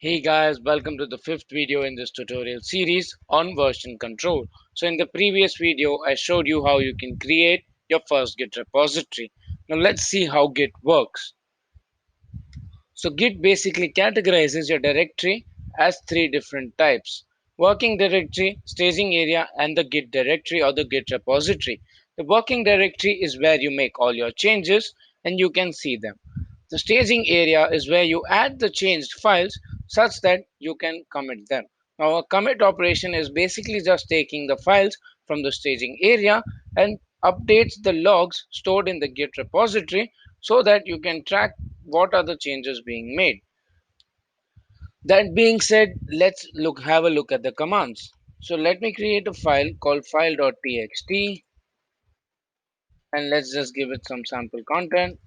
Hey guys, welcome to the fifth video in this tutorial series on version control. So in the previous video, I showed you how you can create your first Git repository. Now let's see how Git works. So Git basically categorizes your directory as three different types: working directory, staging area, and the Git directory or the Git repository. The working directory is where you make all your changes and you can see them. The staging area is where you add the changed files such that you can commit them. Now, a commit operation is basically just taking the files from the staging area and updates the logs stored in the Git repository so that you can track what are the changes being made. That being said, let's have a look at the commands. So let me create a file called file.txt and let's just give it some sample content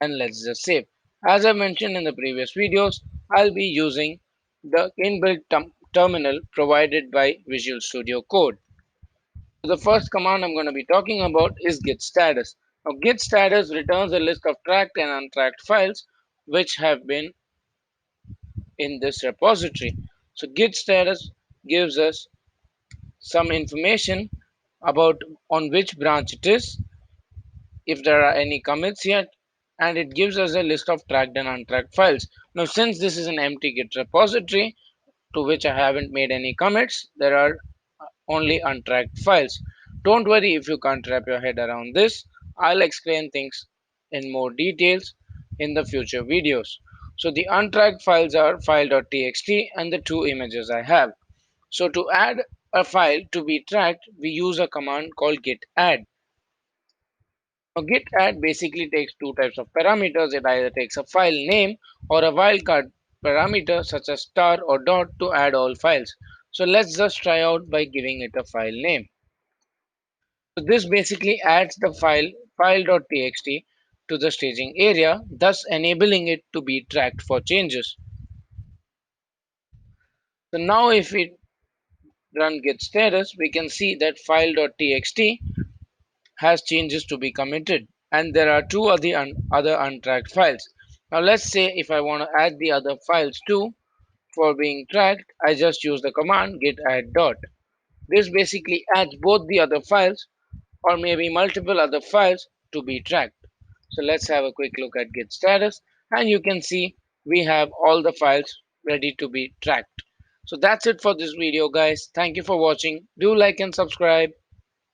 and let's just save. As I mentioned in the previous videos, I'll be using the inbuilt terminal provided by Visual Studio Code. So the first command I'm going to be talking about is git status. Now git status returns a list of tracked and untracked files which have been in this repository. So git status gives us some information about on which branch it is, if there are any commits yet, and it gives us a list of tracked and untracked files. Now, since this is an empty Git repository to which I haven't made any commits, there are only untracked files. Don't worry if you can't wrap your head around this. I'll explain things in more details in the future videos. So the untracked files are file.txt and the two images I have. So to add a file to be tracked, we use a command called git add. Now, git add basically takes two types of parameters. It either takes a file name or a wildcard parameter such as star or dot to add all files. So let's just try out by giving it a file name. So this basically adds the file.txt to the staging area, thus enabling it to be tracked for changes. So now if we run git status, we can see that file.txt has changes to be committed and there are two other untracked files. Now let's say if I want to add the other files too for being tracked, I just use the command git add dot. This basically adds both the other files or maybe multiple other files to be tracked. So let's have a quick look at git status and you can see we have all the files ready to be tracked. So that's it for this video guys. Thank you for watching. Do like and subscribe.